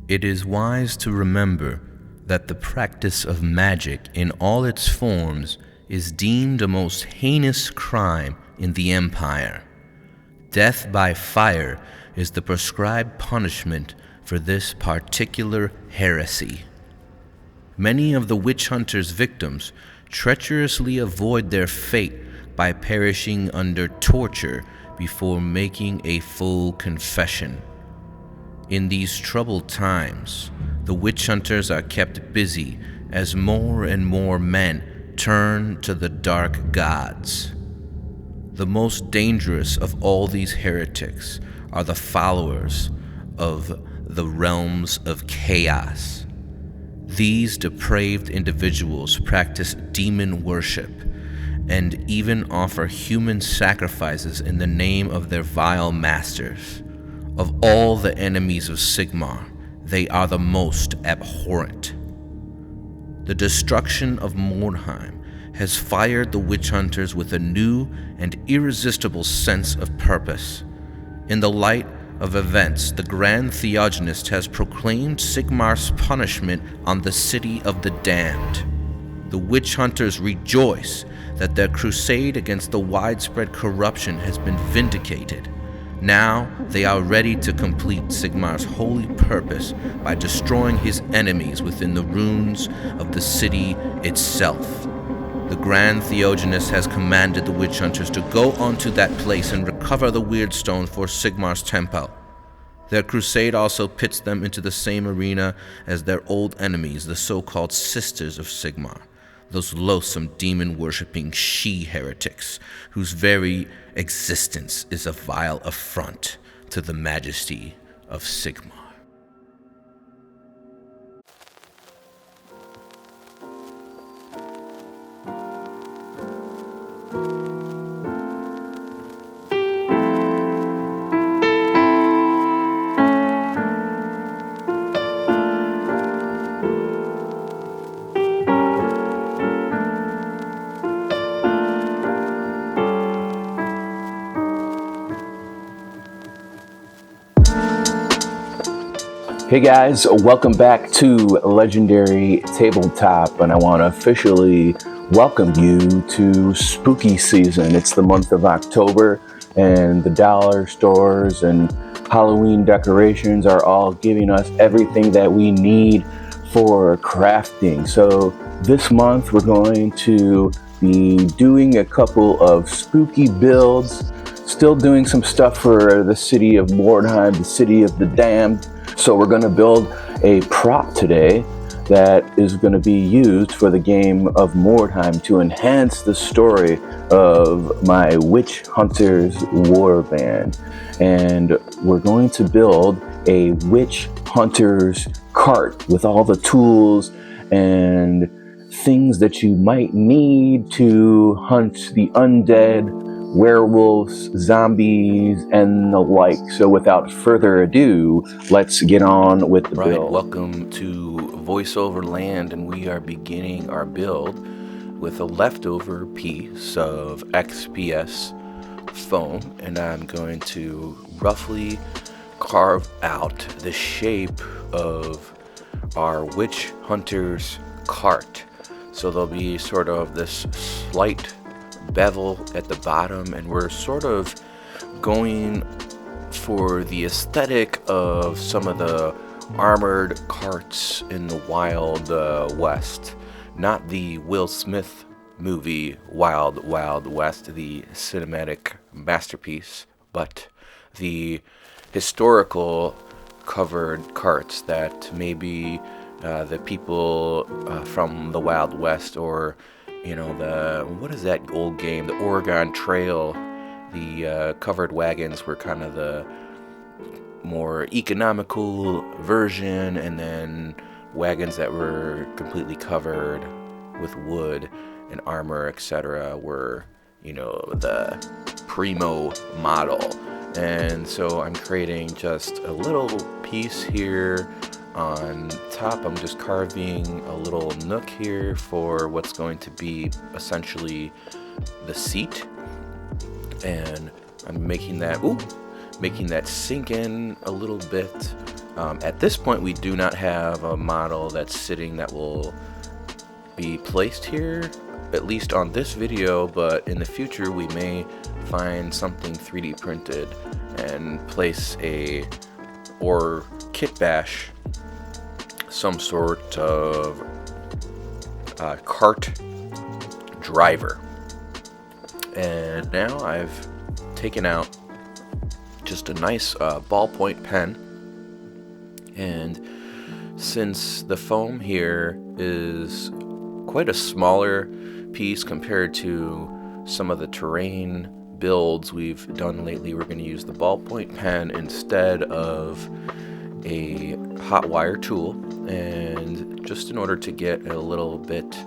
It is wise to remember that the practice of magic in all its forms is deemed a most heinous crime in the Empire. Death by fire is the prescribed punishment for this particular heresy. Many of the witch hunters' victims treacherously avoid their fate by perishing under torture before making a full confession. In these troubled times, the witch hunters are kept busy as more and more men turn to the dark gods. The most dangerous of all these heretics are the followers of the realms of chaos. These depraved individuals practice demon worship and even offer human sacrifices in the name of their vile masters. Of all the enemies of Sigmar, they are the most abhorrent. The destruction of Mordheim has fired the witch hunters with a new and irresistible sense of purpose. In the light of events, the Grand Theogonist has proclaimed Sigmar's punishment on the city of the damned. The witch hunters rejoice that their crusade against the widespread corruption has been vindicated. Now they are ready to complete Sigmar's holy purpose by destroying his enemies within the ruins of the city itself. The Grand Theogonist has commanded the witch hunters to go onto that place and recover the weird stone for Sigmar's temple. Their crusade also pits them into the same arena as their old enemies, the so-called Sisters of Sigmar, those loathsome demon-worshipping she-heretics whose very existence is a vile affront to the majesty of Sigmar. Hey guys, welcome back to Legendary Tabletop, and I want to officially welcome you to spooky season. It's the month of October, and the dollar stores and Halloween decorations are all giving us everything that we need for crafting. So this month we're going to be doing a couple of spooky builds, still doing some stuff for the city of Mordheim, the city of the damned. So we're going to build a prop today that is going to be used for the game of Mordheim to enhance the story of my Witch Hunters Warband. And we're going to build a Witch Hunters cart with all the tools and things that you might need to hunt the undead, werewolves, zombies, and the like. So without further ado, let's get on with the build. Welcome to Voiceover Land, and we are beginning our build with a leftover piece of XPS foam, and I'm going to roughly carve out the shape of our Witch Hunter's cart. So there'll be sort of this slight bevel at the bottom, and we're sort of going for the aesthetic of some of the armored carts in the Wild West. Not the Will Smith movie Wild Wild West, the cinematic masterpiece, but the historical covered carts that maybe the people from the Wild West, or what is that old game, the Oregon Trail, the covered wagons were kind of the more economical version, and then wagons that were completely covered with wood and armor, etc., were, the primo model. And so I'm creating just a little piece here on top. I'm just carving a little nook here for what's going to be essentially the seat, and I'm making that sink in a little bit At this point, we do not have a model that's sitting that will be placed here, at least on this video, but in the future we may find something 3D printed and place or kit bash some sort of cart driver. And now I've taken out just a nice ballpoint pen, and since the foam here is quite a smaller piece compared to some of the terrain builds we've done lately, we're going to use the ballpoint pen instead of a hot wire tool, and just in order to get a little bit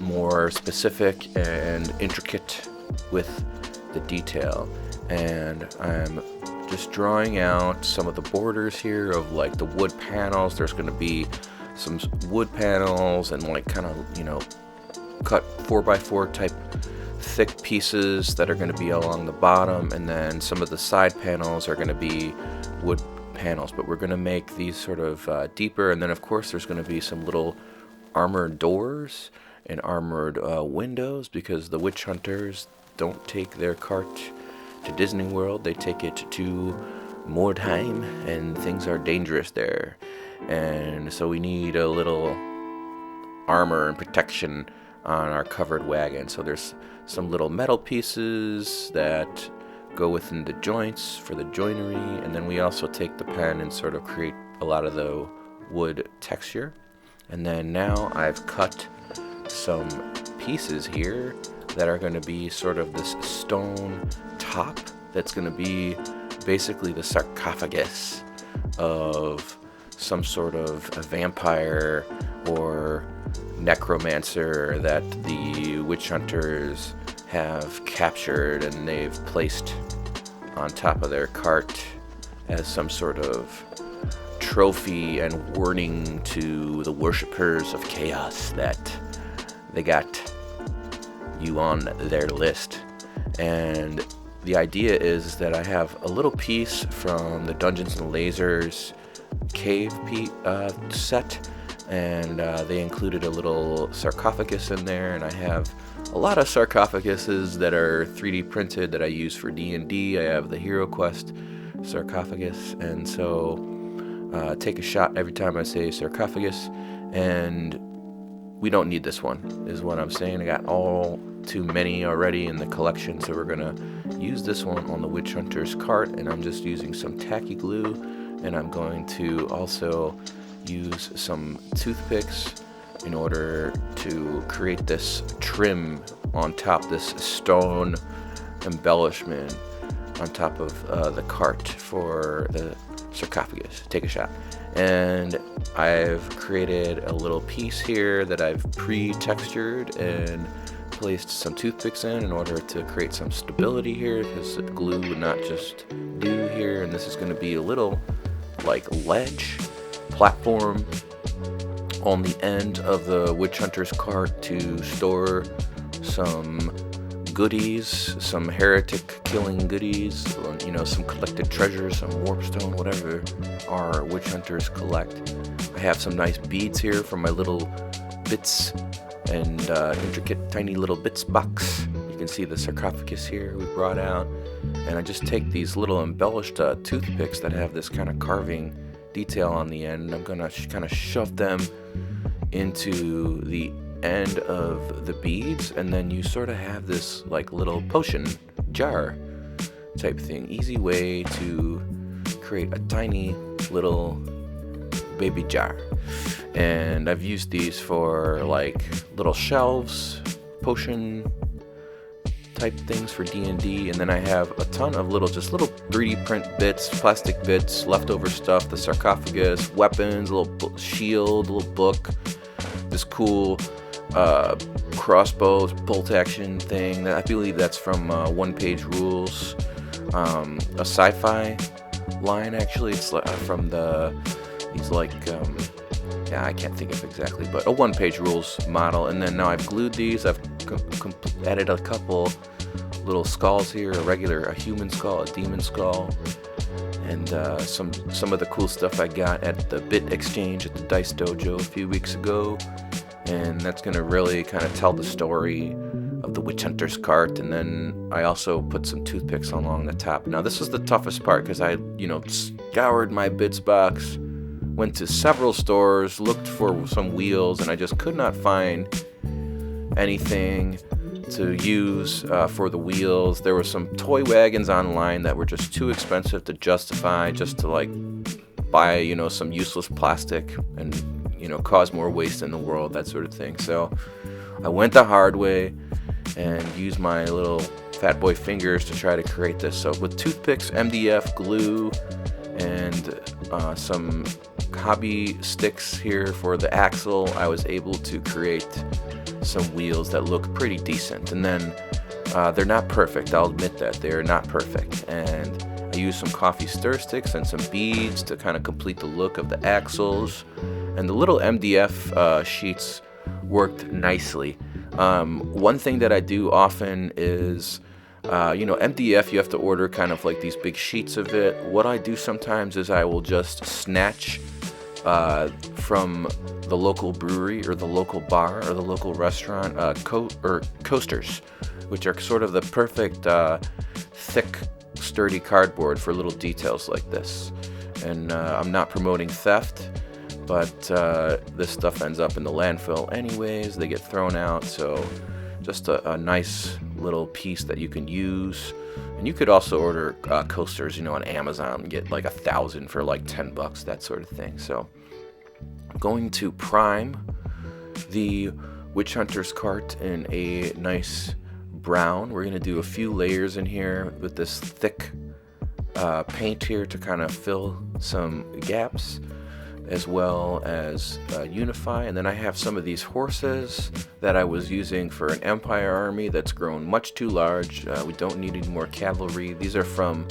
more specific and intricate with the detail. And I'm just drawing out some of the borders here of like the wood panels. There's going to be some wood panels and like kind of, cut 4x4 type thick pieces that are going to be along the bottom, and then some of the side panels are going to be wood panels, but we're going to make these sort of deeper. And then of course there's going to be some little armored doors and armored windows, because the witch hunters don't take their cart to Disney World, they take it to Mordheim, and things are dangerous there. And so we need a little armor and protection on our covered wagon. So there's some little metal pieces that go within the joints for the joinery, and then we also take the pen and sort of create a lot of the wood texture. And then now I've cut some pieces here that are going to be sort of this stone top that's going to be basically the sarcophagus of some sort of a vampire or necromancer that the witch hunters have captured and they've placed on top of their cart as some sort of trophy and warning to the worshippers of chaos that they got you on their list. And the idea is that I have a little piece from the Dungeons and Lasers cave set, and they included a little sarcophagus in there, and I have a lot of sarcophaguses that are 3D printed that I use for D&D. I have the Hero Quest sarcophagus, and so take a shot every time I say sarcophagus, and we don't need this one, is what I'm saying. I got all too many already in the collection, so we're gonna use this one on the witch hunter's cart, and I'm just using some tacky glue, and I'm going to also use some toothpicks in order to create this trim on top, this stone embellishment on top of the cart for the sarcophagus. Take a shot. And I've created a little piece here that I've pre-textured and placed some toothpicks in order to create some stability here, because glue would not just do here. And this is going to be a little like ledge platform on the end of the witch hunter's cart to store some goodies, some heretic killing goodies, some collected treasures, some warpstone, whatever our witch hunters collect. I have some nice beads here from my little bits and intricate tiny little bits box. You can see the sarcophagus here we brought out, and I just take these little embellished toothpicks that have this kind of carving detail on the end, and I'm gonna kind of shove them into the end of the beads, and then you sort of have this like little potion jar type thing. Easy way to create a tiny little baby jar. And I've used these for like little shelves, potion type things for D&D, and then I have a ton of little 3D print bits, plastic bits, leftover stuff, the sarcophagus, weapons, a little shield, a little book, this cool crossbow bolt action thing. I believe that's from One Page Rules, a sci-fi line actually. It's from I can't think of exactly, but a One Page Rules model. And then now I've glued these. I've added a couple little skulls here, a human skull, a demon skull, and some of the cool stuff I got at the Bit Exchange at the Dice Dojo a few weeks ago. And that's going to really kind of tell the story of the Witch Hunter's Cart. And then I also put some toothpicks along the top. Now, this was the toughest part because I, scoured my bits box, went to several stores, looked for some wheels, and I just could not find anything to use for the wheels. There were some toy wagons online that were just too expensive to justify just to buy, some useless plastic and cause more waste in the world, that sort of thing. So I went the hard way and used my little fat boy fingers to try to create this. So with toothpicks, MDF, glue, and some hobby sticks here for the axle, I was able to create some wheels that look pretty decent. And then they're not perfect, I'll admit that. They're not perfect. And I used some coffee stir sticks and some beads to kind of complete the look of the axles. And the little MDF sheets worked nicely. One thing that I do often is, MDF, you have to order kind of like these big sheets of it. What I do sometimes is I will just snatch from the local brewery or the local bar or the local restaurant coasters, which are sort of the perfect thick, sturdy cardboard for little details like this. And I'm not promoting theft, but this stuff ends up in the landfill anyways. They get thrown out, so just a nice little piece that you can use. And you could also order coasters, on Amazon and get 1,000 for $10, that sort of thing. So I'm going to prime the Witch Hunter's Cart in a nice brown. We're going to do a few layers in here with this thick paint here to kind of fill some gaps, as well as unify. And then I have some of these horses that I was using for an Empire army that's grown much too large. We don't need any more cavalry. These are from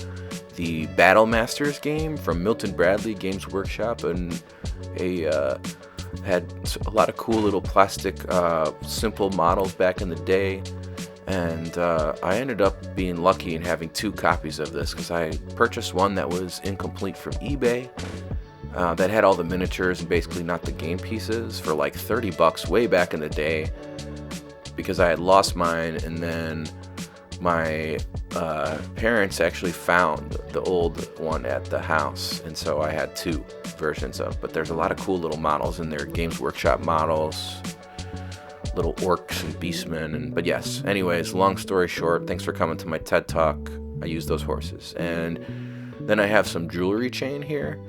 the Battle Masters game from Milton Bradley Games Workshop, and had a lot of cool little plastic simple models back in the day. And I ended up being lucky and having 2 copies of this because I purchased one that was incomplete from eBay. That had all the miniatures and basically not the game pieces for $30 way back in the day, because I had lost mine, and then my parents actually found the old one at the house, and so I had 2 versions of. But there's a lot of cool little models in there, Games Workshop models, little orcs and beastmen, but yes. Anyways, long story short, thanks for coming to my TED Talk. I use those horses, and then I have some jewelry chain here.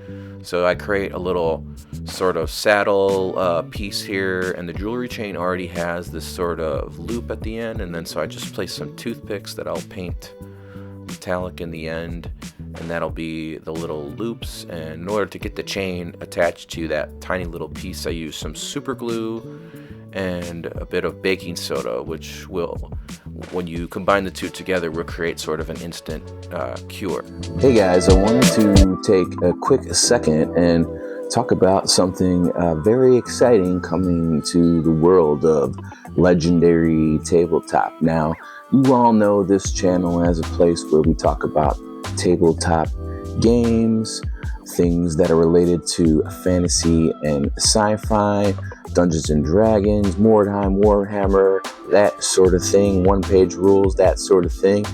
So I create a little sort of saddle piece here, and the jewelry chain already has this sort of loop at the end, and then so I just place some toothpicks that I'll paint metallic in the end, and that'll be the little loops. And in order to get the chain attached to that tiny little piece, I use some super glue and a bit of baking soda, which will, when you combine the two together, will create sort of an instant cure. Hey guys, I wanted to take a quick second and talk about something very exciting coming to the world of Legendary Tabletop. Now, you all know this channel as a place where we talk about tabletop games, things that are related to fantasy and sci-fi, Dungeons and Dragons, Mordheim, Warhammer, that sort of thing, one-page rules, that sort of thing.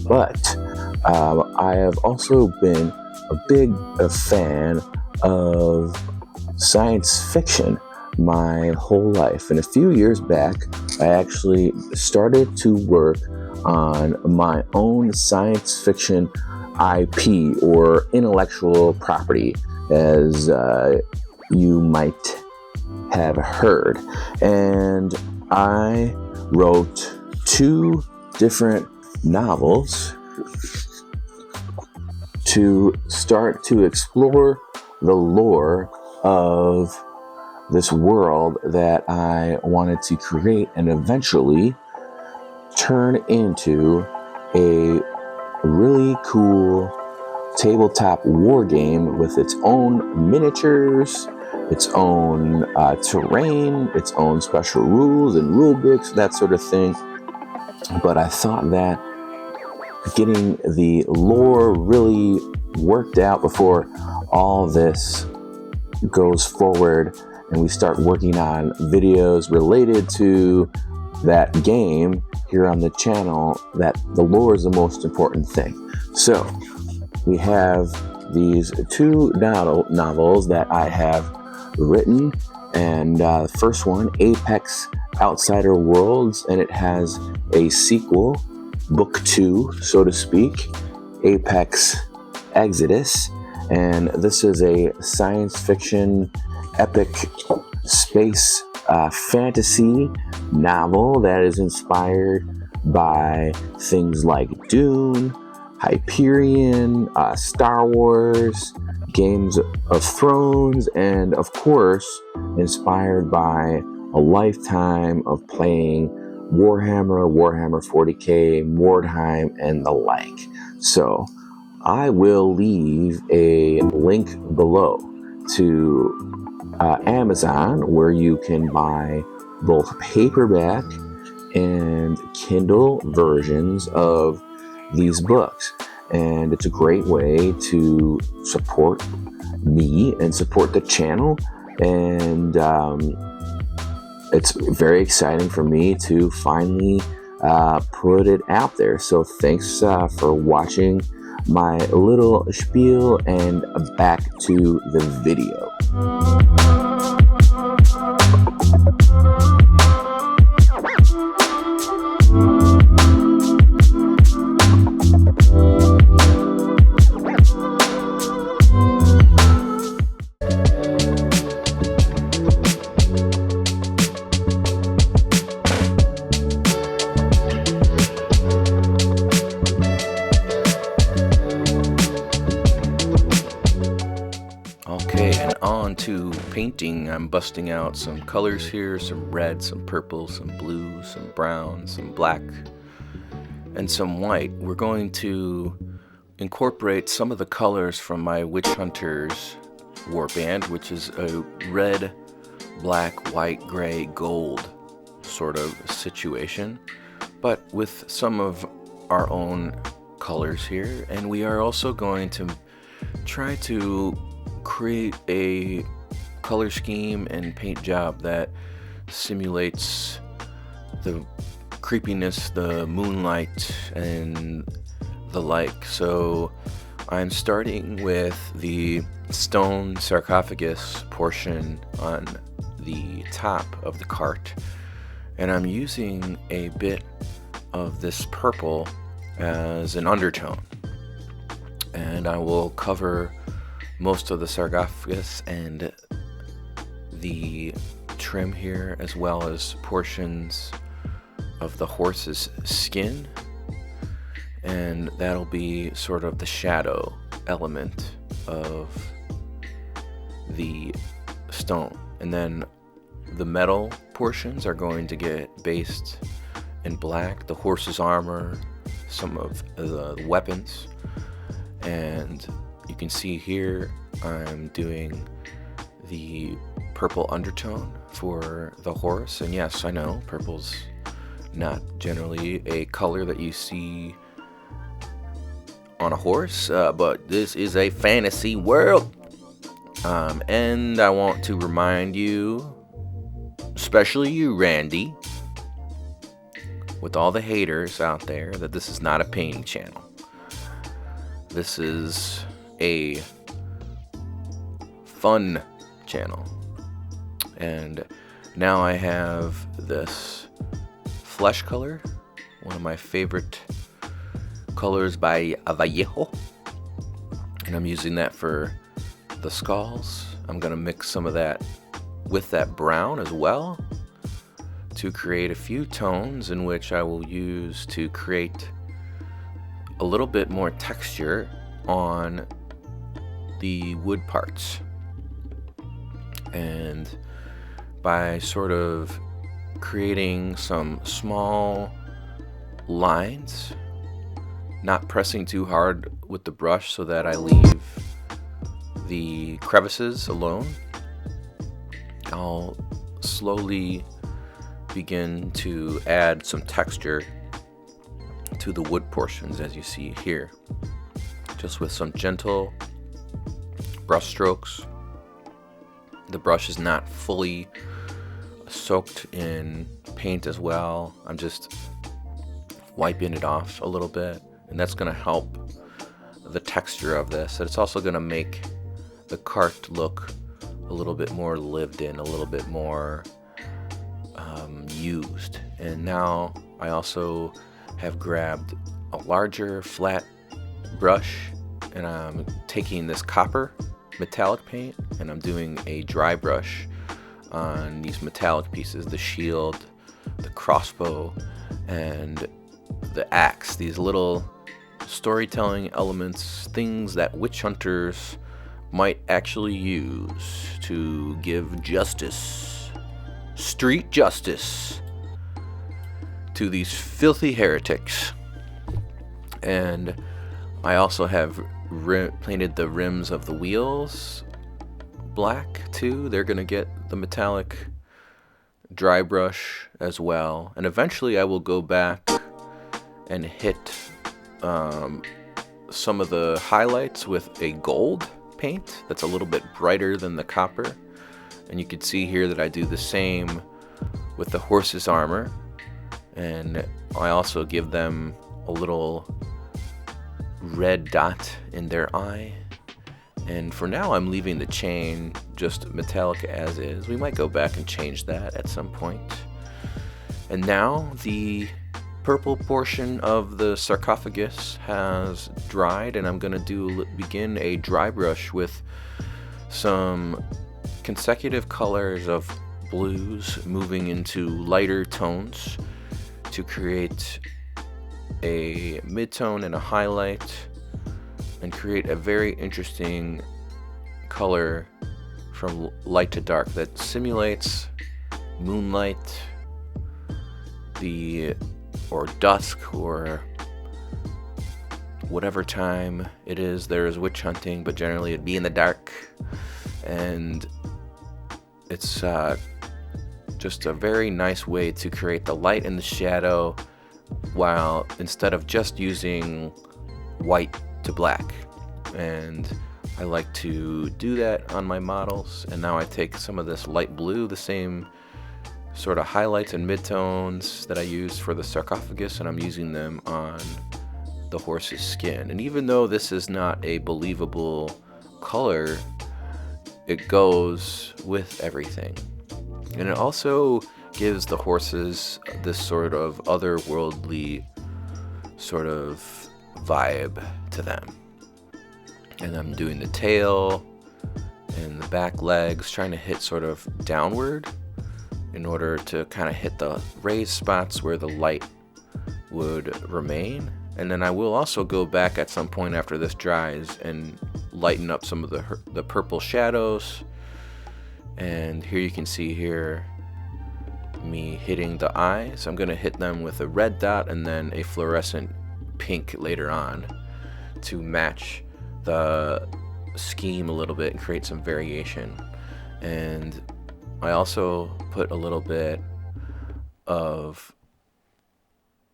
But I have also been a big fan of science fiction my whole life. And a few years back, I actually started to work on my own science fiction IP, or intellectual property, as you might have heard. And I wrote 2 different novels to start to explore the lore of this world that I wanted to create and eventually turn into a really cool tabletop war game with its own miniatures, its own terrain, its own special rules and rule books, that sort of thing. But I thought that getting the lore really worked out before all this goes forward and we start working on videos related to that game here on the channel, that the lore is the most important thing. So we have these two novels that I have written, and the first one, Apex Outsider Worlds, and it has a sequel, book 2, so to speak, Apex Exodus, and this is a science fiction epic space fantasy novel that is inspired by things like Dune, Hyperion, Star Wars, Games of Thrones, and of course inspired by a lifetime of playing Warhammer, Warhammer 40k, Mordheim, and the like. So I will leave a link below to Amazon, where you can buy both paperback and Kindle versions of these books. And it's a great way to support me and support the channel. And it's very exciting for me to finally put it out there. So thanks for watching my little spiel, and back to the video. To painting. I'm busting out some colors here, some red, some purple, some blue, some brown, some black, and some white. We're going to incorporate some of the colors from my Witch Hunters Warband, which is a red, black, white, gray, gold sort of situation, but with some of our own colors here. And we are also going to try to create a color scheme and paint job that simulates the creepiness, the moonlight, and the like. So I'm starting with the stone sarcophagus portion on the top of the cart, and I'm using a bit of this purple as an undertone, and I will cover most of the sarcophagus and the trim here, as well as portions of the horse's skin, and that'll be sort of the shadow element of the stone. And then the metal portions are going to get based in black, the horse's armor, some of the weapons, and you can see here I'm doing the purple undertone for the horse. And yes, I know purple's not generally a color that you see on a horse, but this is a fantasy world. And I want to remind you, especially you, Randy, with all the haters out there, that this is not a painting channel. This is a fun channel. And now I have this flesh color, one of my favorite colors by Vallejo, and I'm using that for the skulls. I'm gonna mix some of that with that brown as well to create a few tones in which I will use to create a little bit more texture on the wood parts. And by sort of creating some small lines, not pressing too hard with the brush so that I leave the crevices alone, I'll slowly begin to add some texture to the wood portions, as you see here. just with some gentle brush strokes. The brush is not fully soaked in paint as well. I'm just wiping it off a little bit, and that's going to help the texture of this. It's also going to make the cart look a little bit more lived in, a little bit more used. And now I also have grabbed a larger flat brush, and I'm taking this copper metallic paint, and I'm doing a dry brush on these metallic pieces, the shield, the crossbow, and the axe. These little storytelling elements, things that witch hunters might actually use to give justice, street justice, to these filthy heretics. And I also have painted the rims of the wheels black too. They're gonna get the metallic dry brush as well, and eventually I will go back and hit some of the highlights with a gold paint that's a little bit brighter than the copper. And you can see here that I do the same with the horse's armor, and I also give them a little red dot in their eye. And for now I'm leaving the chain just metallic as is. We might go back and change that at some point. And now the purple portion of the sarcophagus has dried, and I'm going to begin a dry brush with some consecutive colors of blues moving into lighter tones to create a mid-tone and a highlight, and create a very interesting color from light to dark that simulates moonlight, or dusk, or whatever time it is there is witch hunting, but generally it'd be in the dark. And it's just a very nice way to create the light and the shadow, while instead of just using white to black. And I like to do that on my models. And now I take some of this light blue, the same sort of highlights and midtones that I used for the sarcophagus, and I'm using them on the horse's skin. And even though this is not a believable color, it goes with everything. And it also gives the horses this sort of otherworldly sort of vibe to them. And I'm doing the tail and the back legs, trying to hit sort of downward in order to kind of hit the raised spots where the light would remain. And then I will also go back at some point after this dries and lighten up some of the purple shadows. And here you can see here me hitting the eyes. I'm going to hit them with a red dot and then a fluorescent pink later on to match the scheme a little bit and create some variation. And I also put a little bit of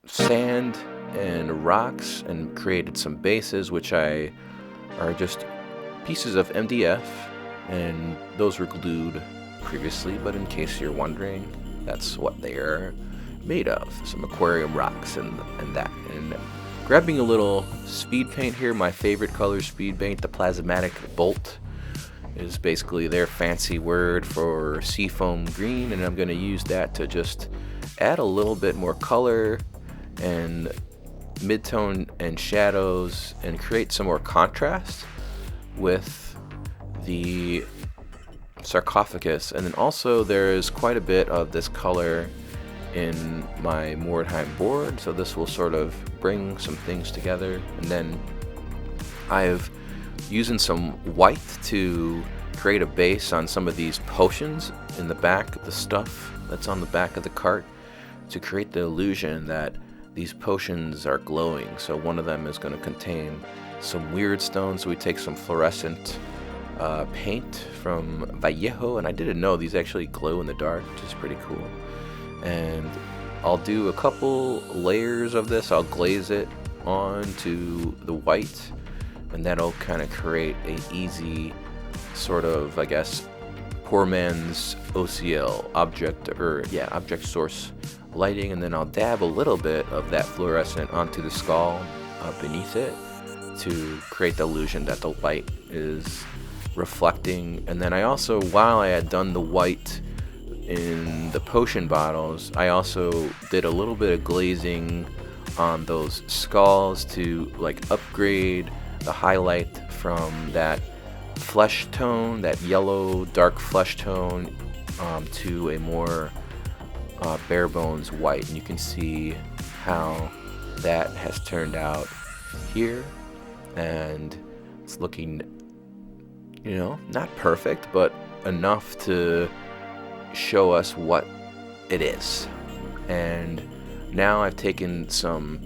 sand and rocks and created some bases, which are just pieces of MDF, and those were glued previously, but in case you're wondering, that's what they are made of, some aquarium rocks and that. And grabbing a little speed paint here, my favorite color speed paint, the plasmatic bolt, is basically their fancy word for seafoam green, and I'm going to use that to just add a little bit more color and mid-tone and shadows and create some more contrast with the sarcophagus. And then also there is quite a bit of this color in my Mordheim board, so this will sort of bring some things together. And then I've using some white to create a base on some of these potions in the back, the stuff that's on the back of the cart, to create the illusion that these potions are glowing. So one of them is going to contain some weird stones. So we take some fluorescent paint from Vallejo, and I didn't know these actually glow in the dark, which is pretty cool. And I'll do a couple layers of this. I'll glaze it onto the white, and that'll kind of create a easy sort of, I guess, poor man's OCL, object source lighting, and then I'll dab a little bit of that fluorescent onto the skull beneath it to create the illusion that the light is reflecting. And then I also, while I had done the white in the potion bottles, I also did a little bit of glazing on those skulls to like upgrade the highlight from that flesh tone, that yellow dark flesh tone, to a more bare bones white. And you can see how that has turned out here, and it's looking, not perfect, but enough to show us what it is. And now I've taken some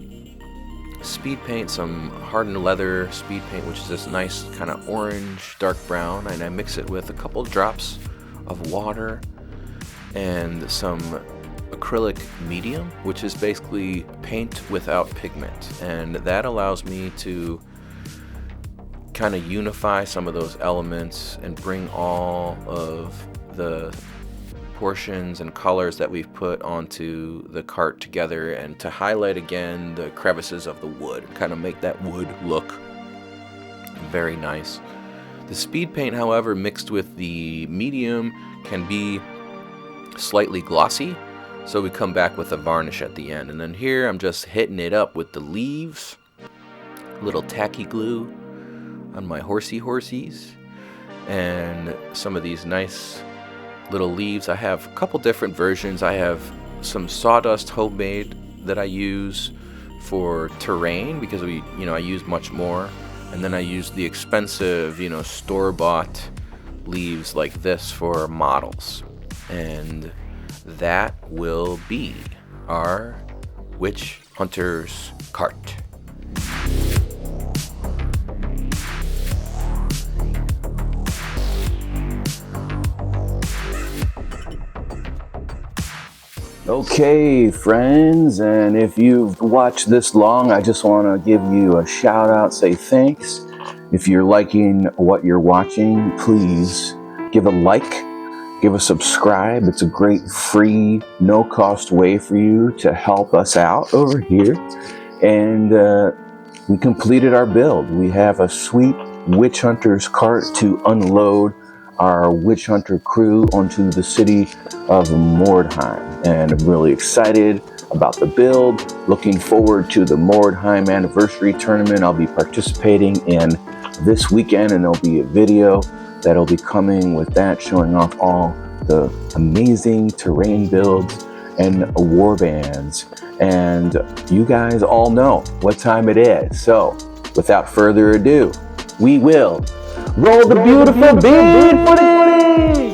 speed paint, some hardened leather speed paint, which is this nice kind of orange dark brown, and I mix it with a couple drops of water and some acrylic medium, which is basically paint without pigment, and that allows me to kind of unify some of those elements and bring all of the portions and colors that we've put onto the cart together, and to highlight again the crevices of the wood, kind of make that wood look very nice. The speed paint, however, mixed with the medium, can be slightly glossy, so we come back with a varnish at the end. And then here I'm just hitting it up with the leaves, little tacky glue on my horsies, and some of these nice little leaves. I have a couple different versions. I have some sawdust homemade that I use for terrain because I use much more, and then I use the expensive, store-bought leaves like this for models. And that will be our Witch Hunter's cart. Okay, friends, and if you've watched this long, I just want to give you a shout out, say thanks. If you're liking what you're watching, please give a like, give a subscribe. It's a great free, no-cost way for you to help us out over here. And we completed our build. We have a sweet Witch Hunter's cart to unload our Witch Hunter crew onto the city of Mordheim. And I'm really excited about the build. Looking forward to the Mordheim anniversary tournament I'll be participating in this weekend, and there'll be a video that'll be coming with that, showing off all the amazing terrain builds and warbands. And you guys all know what time it is. So without further ado, we will roll the beautiful bead footage!